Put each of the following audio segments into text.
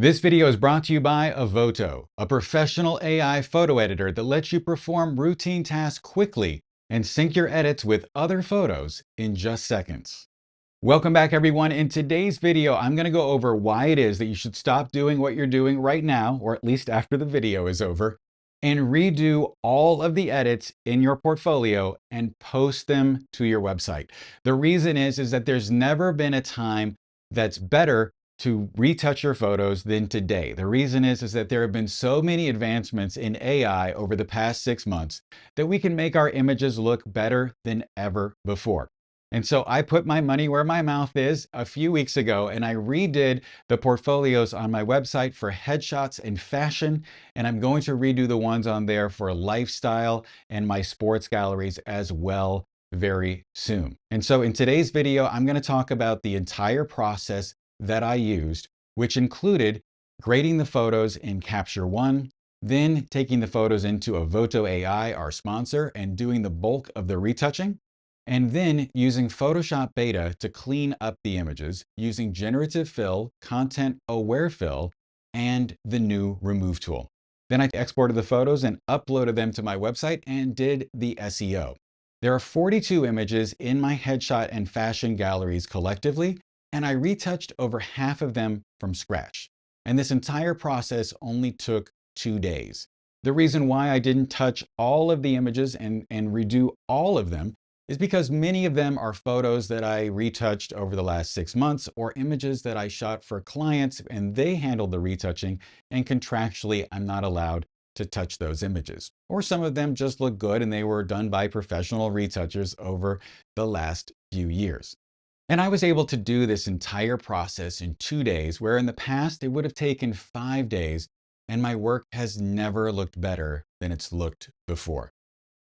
This video is brought to you by Evoto, a professional AI photo editor that lets you perform routine tasks quickly and sync your edits with other photos in just seconds. Welcome back, everyone. In today's video, I'm going to go over why it is that you should stop doing what you're doing right now, or at least after the video is over, and redo all of the edits in your portfolio and post them to your website. The reason is that there's never been a time that's better to retouch your photos than today. The reason is that there have been so many advancements in AI over the past 6 months that we can make our images look better than ever before. And so I put my money where my mouth is a few weeks ago, and I redid the portfolios on my website for headshots and fashion, and I'm going to redo the ones on there for lifestyle and my sports galleries as well very soon. And so in today's video, I'm going to talk about the entire process that I used, which included grading the photos in Capture One, then taking the photos into Evoto AI, our sponsor, and doing the bulk of the retouching, and then using Photoshop Beta to clean up the images using Generative Fill, Content Aware Fill, and the new Remove tool. Then I exported the photos and uploaded them to my website and did the SEO. There are 42 images in my headshot and fashion galleries collectively, and I retouched over half of them from scratch. And this entire process only took 2 days. The reason why I didn't touch all of the images and redo all of them is because many of them are photos that I retouched over the last 6 months, or images that I shot for clients and they handled the retouching, and contractually I'm not allowed to touch those images. Or some of them just look good and they were done by professional retouchers over the last few years. And I was able to do this entire process in 2 days, where in the past it would have taken 5 days, and my work has never looked better than it's looked before.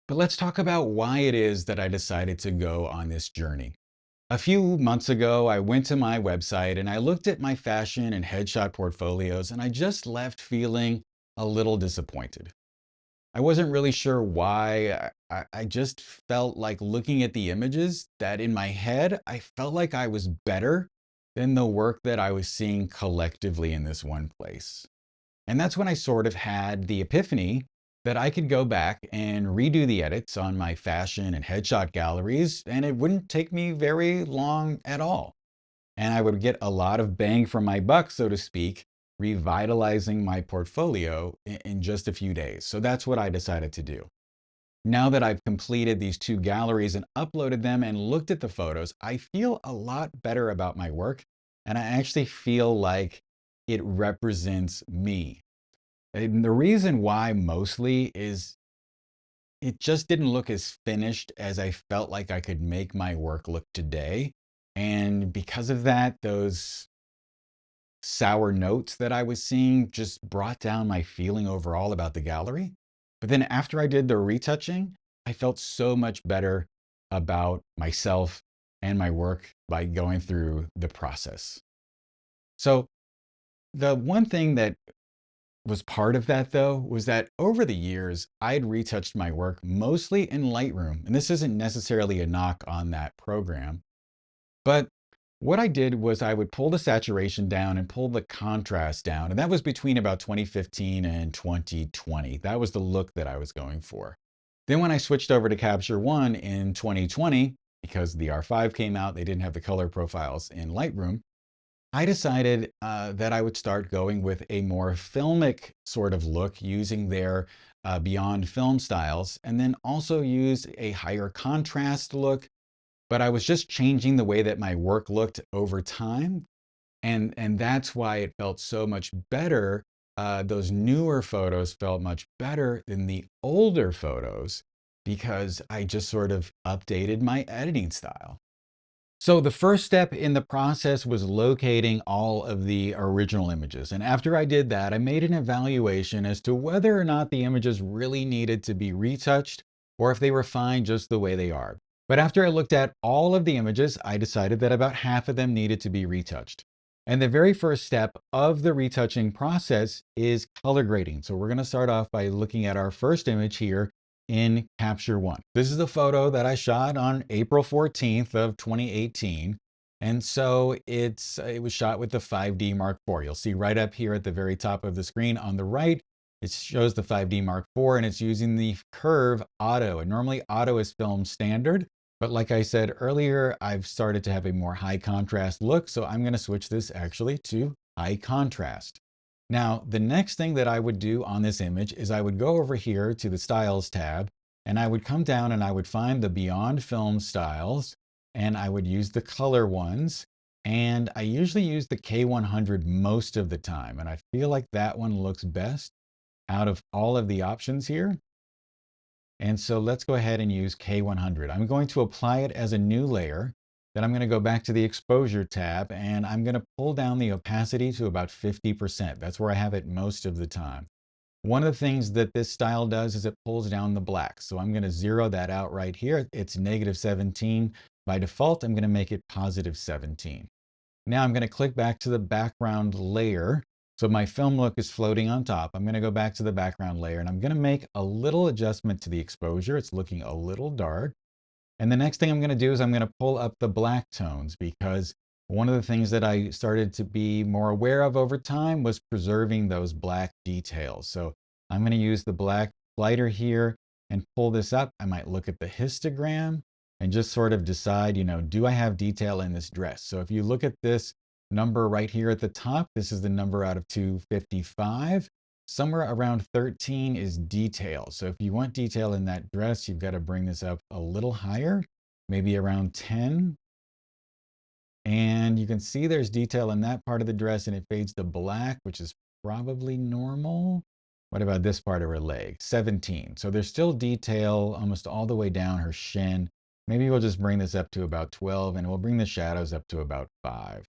But let's talk about why it is that I decided to go on this journey. A few months ago, I went to my website and I looked at my fashion and headshot portfolios, and I just left feeling a little disappointed. I wasn't really sure why. I just felt like, looking at the images, that in my head, I felt like I was better than the work that I was seeing collectively in this one place. And that's when I sort of had the epiphany that I could go back and redo the edits on my fashion and headshot galleries, and it wouldn't take me very long at all. And I would get a lot of bang for my buck, so to speak, revitalizing my portfolio in just a few days. So that's what I decided to do. Now that I've completed these 2 galleries and uploaded them and looked at the photos, I feel a lot better about my work, and I actually feel like it represents me. And the reason why mostly is it just didn't look as finished as I felt like I could make my work look today. And because of that, those sour notes that I was seeing just brought down my feeling overall about the gallery. But then after I did the retouching, I felt so much better about myself and my work by going through the process. So the one thing that was part of that, though, was that over the years, I'd retouched my work mostly in Lightroom. And this isn't necessarily a knock on that program, but what I did was I would pull the saturation down and pull the contrast down. And that was between about 2015 and 2020. That was the look that I was going for. Then when I switched over to Capture One in 2020, because the R5 came out, they didn't have the color profiles in Lightroom, I decided that I would start going with a more filmic sort of look using their Beyond Film styles, and then also use a higher contrast look. But I was just changing the way that my work looked over time. And that's why it felt so much better. Those newer photos felt much better than the older photos, because I just sort of updated my editing style. So the first step in the process was locating all of the original images. And after I did that, I made an evaluation as to whether or not the images really needed to be retouched, or if they were fine just the way they are. But after I looked at all of the images, I decided that about half of them needed to be retouched. And the very first step of the retouching process is color grading. So we're going to start off by looking at our first image here in Capture One. This is a photo that I shot on April 14th of 2018. And so it was shot with the 5D Mark IV. You'll see right up here at the very top of the screen on the right, it shows the 5D Mark IV, and it's using the curve auto. And normally auto is film standard, but like I said earlier, I've started to have a more high contrast look, so I'm going to switch this actually to high contrast. Now, the next thing that I would do on this image is I would go over here to the Styles tab, and I would come down and I would find the Beyond Film styles, and I would use the color ones. And I usually use the K100 most of the time, and I feel like that one looks best out of all of the options here. And so let's go ahead and use K100. I'm going to apply it as a new layer. Then I'm going to go back to the exposure tab, and I'm going to pull down the opacity to about 50%. That's where I have it most of the time. One of the things that this style does is it pulls down the black. So I'm going to zero that out right here. It's -17. By default, I'm going to make it +17. Now I'm going to click back to the background layer. So my film look is floating on top. I'm going to go back to the background layer, and I'm going to make a little adjustment to the exposure. It's looking a little dark. And the next thing I'm going to do is I'm going to pull up the black tones, because one of the things that I started to be more aware of over time was preserving those black details. So I'm going to use the black lighter here and pull this up. I might look at the histogram and just sort of decide, do I have detail in this dress? So if you look at this number right here at the top, this is the number out of 255. Somewhere around 13 is detail. So if you want detail in that dress, you've got to bring this up a little higher, maybe around 10. And you can see there's detail in that part of the dress, and it fades to black, which is probably normal. What about this part of her leg? 17. So there's still detail almost all the way down her shin. Maybe we'll just bring this up to about 12, and we'll bring the shadows up to about 5.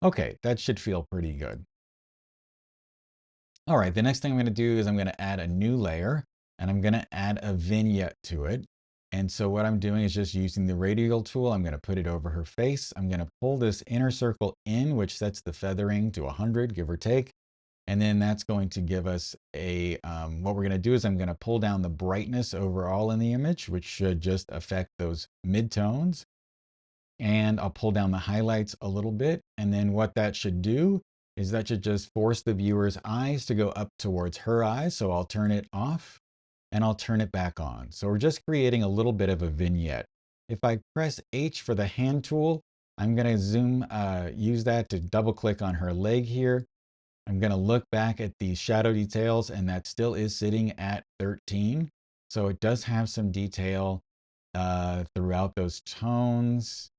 Okay, that should feel pretty good. All right, the next thing I'm going to do is I'm going to add a new layer, and I'm going to add a vignette to it. And so what I'm doing is just using the radial tool. I'm going to put it over her face. I'm going to pull this inner circle in, which sets the feathering to 100, give or take. And then that's going to give us what we're going to do is I'm going to pull down the brightness overall in the image, which should just affect those midtones. And I'll pull down the highlights a little bit. And then what that should do is that should just force the viewer's eyes to go up towards her eyes. So I'll turn it off and I'll turn it back on. So we're just creating a little bit of a vignette. If I press H for the hand tool, I'm going to use that to double click on her leg here. I'm going to look back at the shadow details, and that still is sitting at 13. So it does have some detail throughout those tones.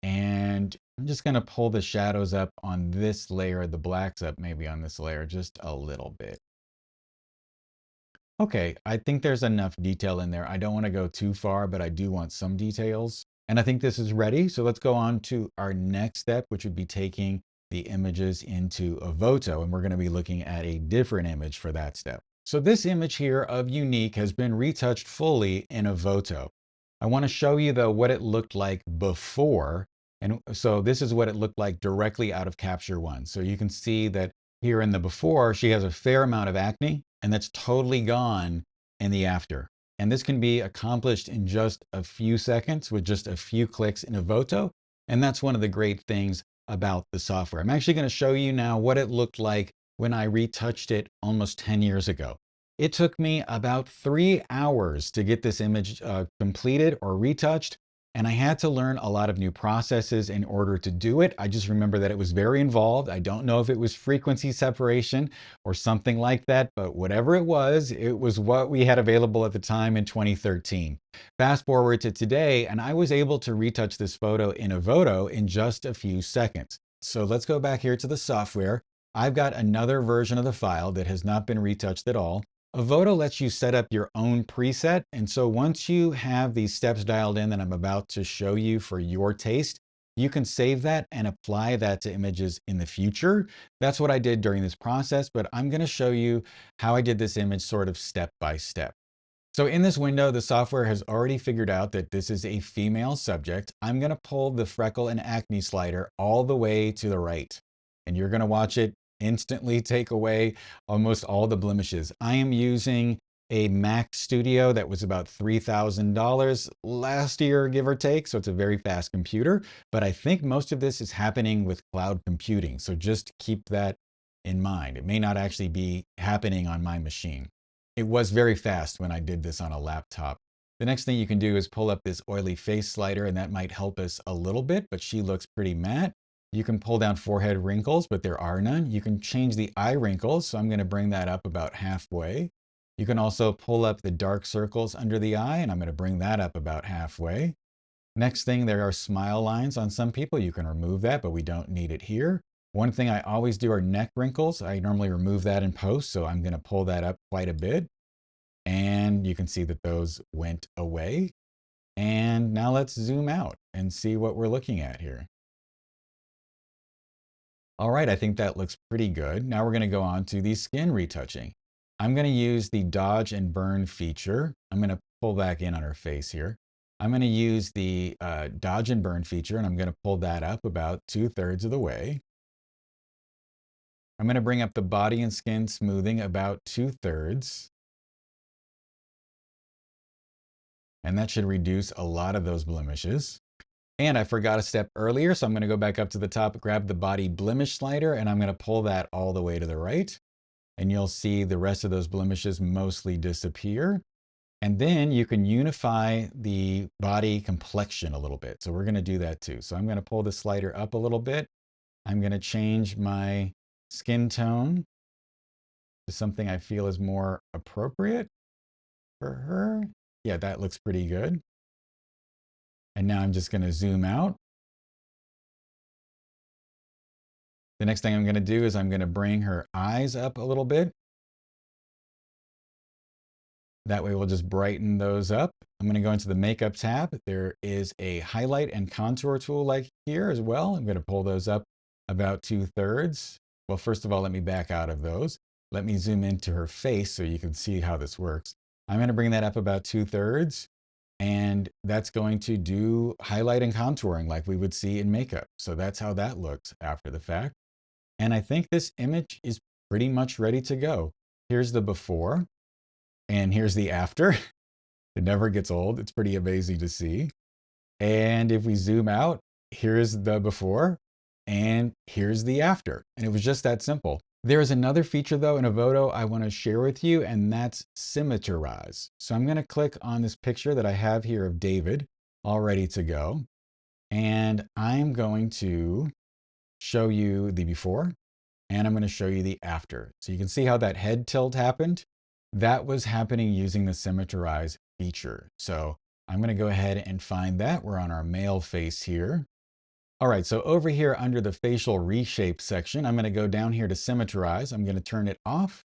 And I'm just going to pull the shadows up on this layer, the blacks up maybe on this layer just a little bit. Okay, I think there's enough detail in there. I don't want to go too far, but I do want some details. And I think this is ready. So let's go on to our next step, which would be taking the images into Evoto. And we're going to be looking at a different image for that step. So this image here of Unique has been retouched fully in Evoto. I want to show you though what it looked like before. And so this is what it looked like directly out of Capture One. So you can see that here in the before, she has a fair amount of acne, and that's totally gone in the after. And this can be accomplished in just a few seconds with just a few clicks in Evoto. And that's one of the great things about the software. I'm actually going to show you now what it looked like when I retouched it almost 10 years ago. It took me about 3 hours to get this image completed or retouched. And I had to learn a lot of new processes in order to do it. I just remember that it was very involved. I don't know if it was frequency separation or something like that, but whatever it was what we had available at the time in 2013. Fast forward to today, and I was able to retouch this photo in Evoto in just a few seconds. So let's go back here to the software. I've got another version of the file that has not been retouched at all. Evoto lets you set up your own preset. And so once you have these steps dialed in that I'm about to show you for your taste, you can save that and apply that to images in the future. That's what I did during this process, but I'm going to show you how I did this image sort of step by step. So in this window, the software has already figured out that this is a female subject. I'm going to pull the freckle and acne slider all the way to the right, and you're going to watch it instantly take away almost all the blemishes. I am using a Mac Studio that was about $3,000 last year, give or take. So it's a very fast computer. But I think most of this is happening with cloud computing. So just keep that in mind. It may not actually be happening on my machine. It was very fast when I did this on a laptop. The next thing you can do is pull up this oily face slider, and that might help us a little bit, but she looks pretty matte. You can pull down forehead wrinkles, but there are none. You can change the eye wrinkles, so I'm going to bring that up about halfway. You can also pull up the dark circles under the eye, and I'm going to bring that up about halfway. Next thing, there are smile lines on some people. You can remove that, but we don't need it here. One thing I always do are neck wrinkles. I normally remove that in post, so I'm going to pull that up quite a bit. And you can see that those went away. And now let's zoom out and see what we're looking at here. All right, I think that looks pretty good. Now we're going to go on to the skin retouching. I'm going to use the dodge and burn feature. I'm going to pull back in on her face here. I'm going to use the dodge and burn feature, and I'm going to pull that up about 2/3 of the way. I'm going to bring up the body and skin smoothing about 2/3. And that should reduce a lot of those blemishes. And I forgot a step earlier, so I'm going to go back up to the top, grab the body blemish slider, and I'm going to pull that all the way to the right. And you'll see the rest of those blemishes mostly disappear. And then you can unify the body complexion a little bit. So we're going to do that too. So I'm going to pull the slider up a little bit. I'm going to change my skin tone to something I feel is more appropriate for her. Yeah, that looks pretty good. And now I'm just going to zoom out. The next thing I'm going to do is I'm going to bring her eyes up a little bit. That way we'll just brighten those up. I'm going to go into the makeup tab. There is a highlight and contour tool like here as well. I'm going to pull those up about 2/3. Well, first of all, let me back out of those. Let me zoom into her face so you can see how this works. I'm going to bring that up about 2/3. And that's going to do highlight and contouring like we would see in makeup. So that's how that looks after the fact. And I think this image is pretty much ready to go. Here's the before and here's the after. It never gets old. It's pretty amazing to see. And if we zoom out, here's the before and here's the after. And it was just that simple. There is another feature though in Evoto I want to share with you, and that's Symmetrize. So I'm going to click on this picture that I have here of David all ready to go. And I'm going to show you the before and I'm going to show you the after. So you can see how that head tilt happened. That was happening using the Symmetrize feature. So I'm going to go ahead and find that. We're on our male face here. All right, so over here under the facial reshape section, I'm going to go down here to Symmetrize. I'm going to turn it off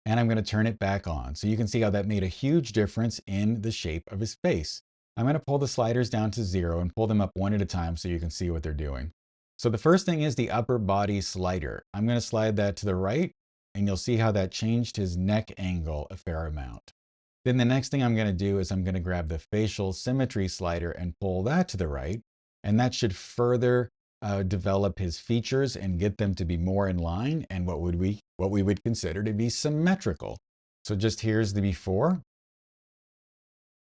and I'm going to turn it back on. So you can see how that made a huge difference in the shape of his face. I'm going to pull the sliders down to 0 and pull them up one at a time so you can see what they're doing. So the first thing is the upper body slider. I'm going to slide that to the right and you'll see how that changed his neck angle a fair amount. Then the next thing I'm going to do is I'm going to grab the facial symmetry slider and pull that to the right. And that should further develop his features and get them to be more in line and what we would consider to be symmetrical. So just here's the before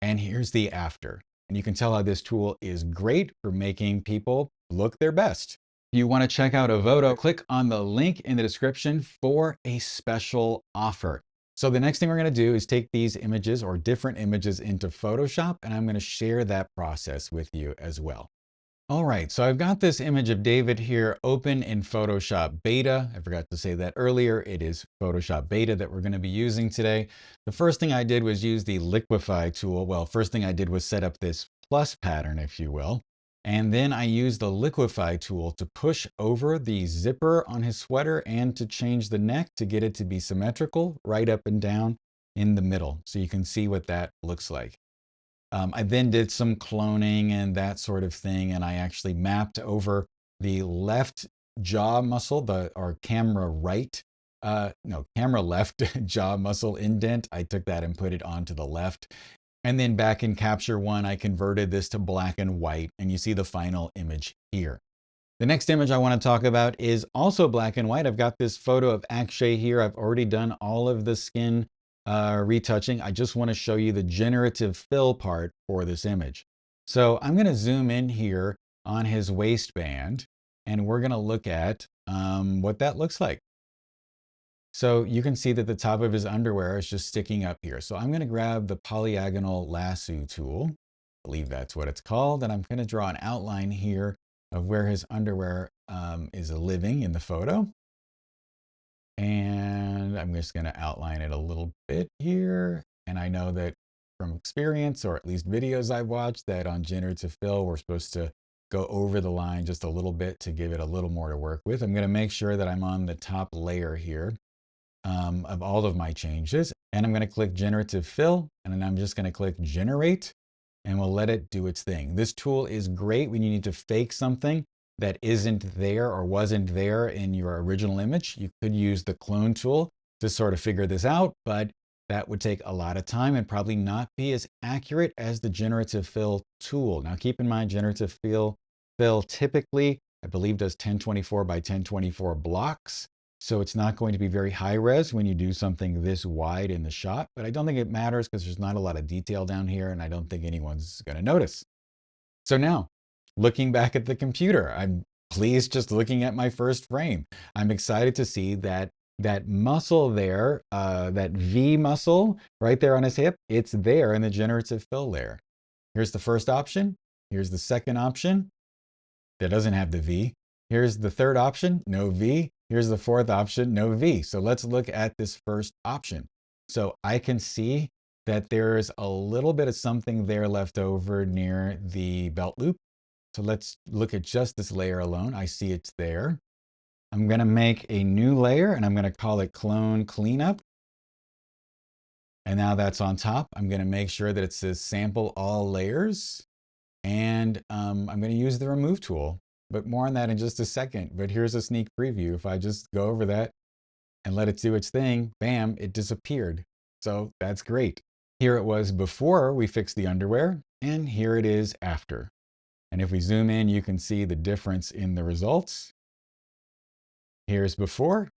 and here's the after. And you can tell how this tool is great for making people look their best. If you want to check out Evoto, click on the link in the description for a special offer. So the next thing we're going to do is take these images or different images into Photoshop, and I'm going to share that process with you as well. All right, so I've got this image of David here open in Photoshop Beta. I forgot to say that earlier. It is Photoshop Beta that we're going to be using today. The first thing I did was use the Liquify tool. Well, first thing I did was set up this plus pattern, if you will. And then I used the Liquify tool to push over the zipper on his sweater and to change the neck to get it to be symmetrical right up and down in the middle. So you can see what that looks like. I then did some cloning and that sort of thing, and I actually mapped over the left jaw muscle, camera left jaw muscle indent. I took that and put it onto the left. And then back in Capture One, I converted this to black and white, and you see the final image here. The next image I want to talk about is also black and white. I've got this photo of Akshay here. I've already done all of the skin retouching, I just want to show you the generative fill part for this image. So I'm going to zoom in here on his waistband, and we're going to look at what that looks like. So you can see that the top of his underwear is just sticking up here. So I'm going to grab the polyagonal lasso tool. I believe that's what it's called. And I'm going to draw an outline here of where his underwear is living in the photo. And I'm just going to outline it a little bit here. And I know that from experience, or at least videos I've watched, that on Generative Fill, we're supposed to go over the line just a little bit to give it a little more to work with. I'm going to make sure that I'm on the top layer here of all of my changes. And I'm going to click Generative Fill, and then I'm just going to click Generate, and we'll let it do its thing. This tool is great when you need to fake something that isn't there or wasn't there in your original image. You could use the clone tool to sort of figure this out, but that would take a lot of time and probably not be as accurate as the Generative Fill tool. Now keep in mind, Generative Fill typically, I believe, does 1024 by 1024 blocks. So it's not going to be very high res when you do something this wide in the shot, but I don't think it matters because there's not a lot of detail down here and I don't think anyone's going to notice. So now, looking back at the computer, I'm pleased just looking at my first frame. I'm excited to see that that muscle there, that V muscle right there on his hip, it's there in the generative fill layer. Here's the first option. Here's the second option that doesn't have the V. Here's the third option, no V. Here's the fourth option, no V. So let's look at this first option. So I can see that there's a little bit of something there left over near the belt loop. So let's look at just this layer alone. I see it's there. I'm going to make a new layer and I'm going to call it Clone Cleanup. And now that's on top. I'm going to make sure that it says Sample All Layers. And I'm going to use the Remove tool, but more on that in just a second. But here's a sneak preview. If I just go over that and let it do its thing, bam, it disappeared. So that's great. Here it was before we fixed the underwear, and here it is after. And if we zoom in, you can see the difference in the results. Here's before,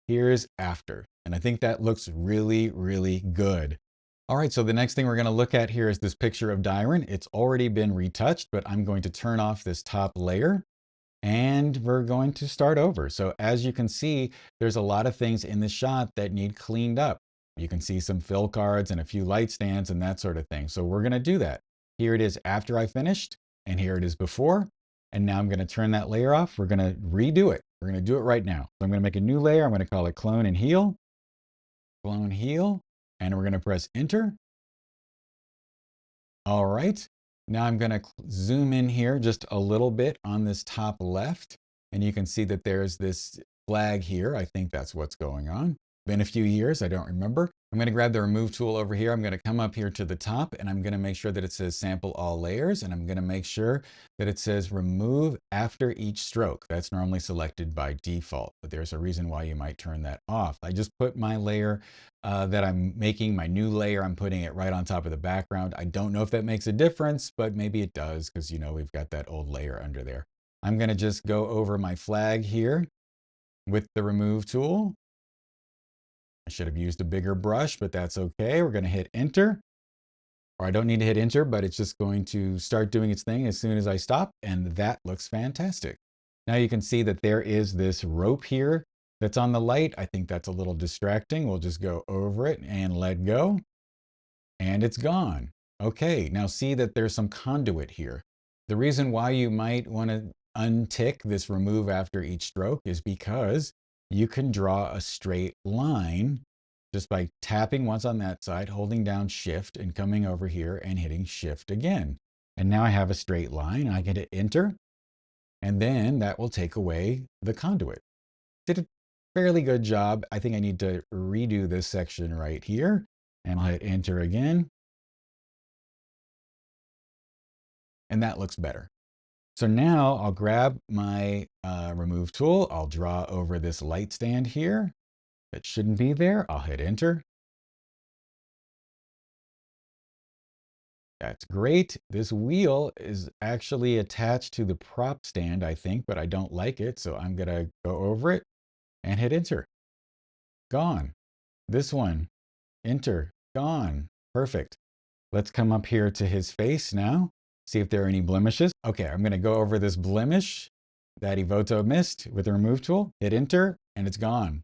here's after. And I think that looks really, really good. All right, so the next thing we're going to look at here is this picture of Dyron. It's already been retouched, but I'm going to turn off this top layer and we're going to start over. So as you can see, there's a lot of things in this shot that need cleaned up. You can see some fill cards and a few light stands and that sort of thing. So we're going to do that. Here it is after I finished, and here it is before. And now I'm going to turn that layer off. We're going to redo it. We're going to do it right now. So I'm going to make a new layer. I'm going to call it Clone and Heal. Clone, Heal. And we're going to press Enter. All right. Now I'm going to zoom in here just a little bit on this top left. And you can see that there's this flag here. I think that's what's going on. Been a few years, I don't remember. I'm going to grab the Remove tool over here. I'm going to come up here to the top and I'm going to make sure that it says Sample All Layers. And I'm going to make sure that it says Remove After Each Stroke. That's normally selected by default, but there's a reason why you might turn that off. I just put my layer that I'm making, my new layer, I'm putting it right on top of the background. I don't know if that makes a difference, but maybe it does because, you know, we've got that old layer under there. I'm going to just go over my flag here with the Remove tool. I should have used a bigger brush, but that's okay. We're going to hit Enter. Or I don't need to hit Enter, but it's just going to start doing its thing as soon as I stop. And that looks fantastic. Now you can see that there is this rope here that's on the light. I think that's a little distracting. We'll just go over it and let go. And it's gone. Okay, now see that there's some conduit here. The reason why you might want to untick this Remove After Each Stroke is because you can draw a straight line just by tapping once on that side, holding down Shift and coming over here and hitting Shift again. And now I have a straight line and I can hit Enter, and then that will take away the conduit. Did a fairly good job. I think I need to redo this section right here, and I'll hit Enter again. And that looks better. So now I'll grab my Remove tool. I'll draw over this light stand here. That shouldn't be there. I'll hit Enter. That's great. This wheel is actually attached to the prop stand, I think, but I don't like it. So I'm going to go over it and hit Enter. Gone. This one, enter, gone. Perfect. Let's come up here to his face now, see if there are any blemishes. Okay, I'm gonna go over this blemish that Evoto missed with the remove tool, hit enter, and it's gone.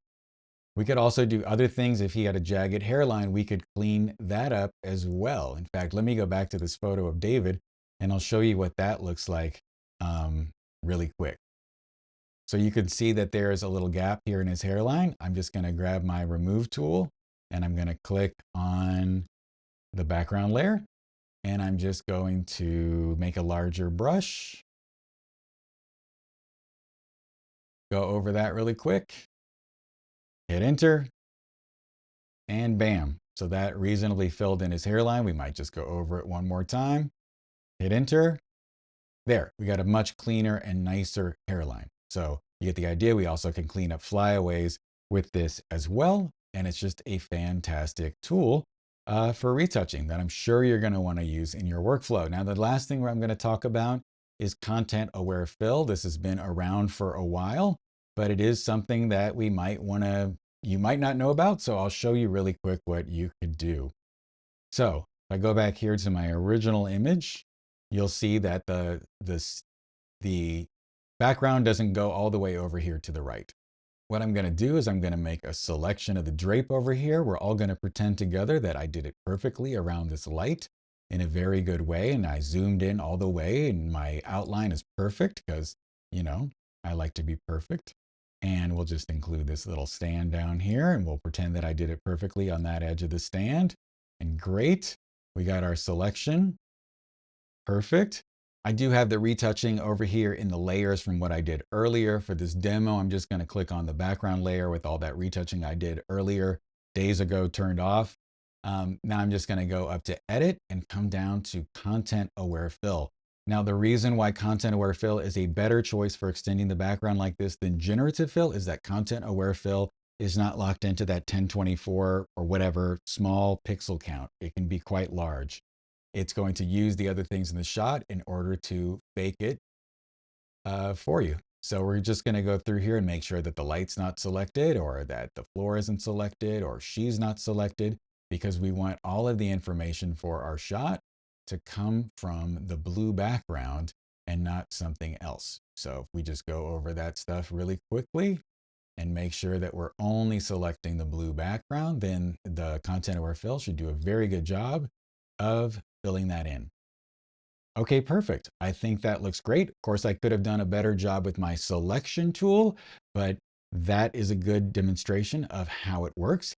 We could also do other things. If he had a jagged hairline, we could clean that up as well. In fact, let me go back to this photo of David and I'll show you what that looks like really quick. So you can see that there's a little gap here in his hairline. I'm just gonna grab my remove tool and I'm gonna click on the background layer. And I'm just going to make a larger brush. Go over that really quick. Hit enter. And bam. So that reasonably filled in his hairline. We might just go over it one more time. Hit enter. There, we got a much cleaner and nicer hairline. So you get the idea. We also can clean up flyaways with this as well. And it's just a fantastic tool for retouching that I'm sure you're going to want to use in your workflow. Now, the last thing I'm going to talk about is content aware fill. This has been around for a while, but it is something that you might not know about. So I'll show you really quick what you could do. So if I go back here to my original image, you'll see that the background doesn't go all the way over here to the right. What I'm going to do is I'm going to make a selection of the drape over here. We're all going to pretend together that I did it perfectly around this light in a very good way. And I zoomed in all the way and my outline is perfect because, you know, I like to be perfect. And we'll just include this little stand down here and we'll pretend that I did it perfectly on that edge of the stand. And great, we got our selection. Perfect. I do have the retouching over here in the layers from what I did earlier. For this demo, I'm just going to click on the background layer with all that retouching I did earlier, days ago, turned off. Now I'm just going to go up to edit and come down to content aware fill. Now, the reason why content aware fill is a better choice for extending the background like this than generative fill is that content aware fill is not locked into that 1024 or whatever small pixel count. It can be quite large. It's going to use the other things in the shot in order to fake it for you. So we're just going to go through here and make sure that the light's not selected or that the floor isn't selected or she's not selected because we want all of the information for our shot to come from the blue background and not something else. So if we just go over that stuff really quickly and make sure that we're only selecting the blue background, then the content aware fill should do a very good job of filling that in. Okay, perfect. I think that looks great. Of course, I could have done a better job with my selection tool, but that is a good demonstration of how it works.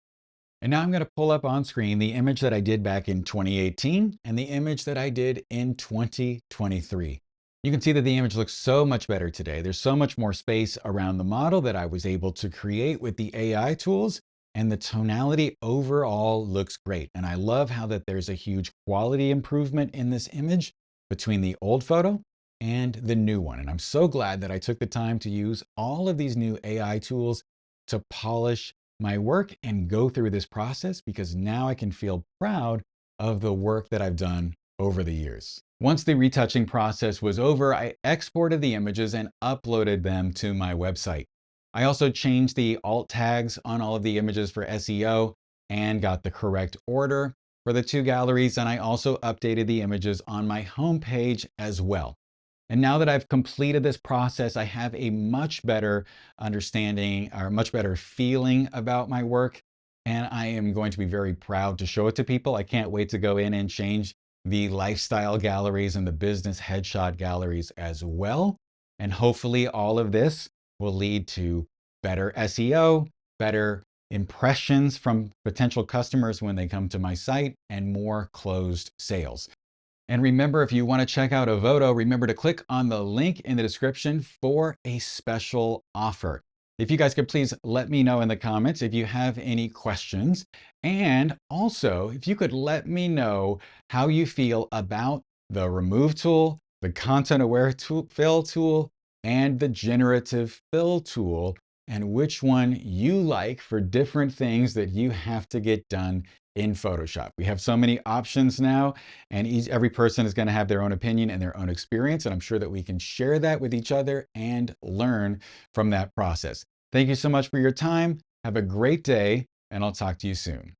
And now I'm going to pull up on screen the image that I did back in 2018 and the image that I did in 2023. You can see that the image looks so much better today. There's so much more space around the model that I was able to create with the AI tools, and the tonality overall looks great. And I love how that there's a huge quality improvement in this image between the old photo and the new one. And I'm so glad that I took the time to use all of these new AI tools to polish my work and go through this process because now I can feel proud of the work that I've done over the years. Once the retouching process was over, I exported the images and uploaded them to my website. I also changed the alt tags on all of the images for SEO and got the correct order for the two galleries. And I also updated the images on my homepage as well. And now that I've completed this process, I have a much better understanding or much better feeling about my work. And I am going to be very proud to show it to people. I can't wait to go in and change the lifestyle galleries and the business headshot galleries as well. And hopefully all of this will lead to better SEO, better impressions from potential customers when they come to my site, and more closed sales. And remember, if you want to check out Evoto, remember to click on the link in the description for a special offer. If you guys could please let me know in the comments if you have any questions. And also, if you could let me know how you feel about the remove tool, the content aware fill tool, and the generative fill tool, and which one you like for different things that you have to get done in Photoshop. We have so many options now, and every person is going to have their own opinion and their own experience. And I'm sure that we can share that with each other and learn from that process. Thank you so much for your time. Have a great day, and I'll talk to you soon.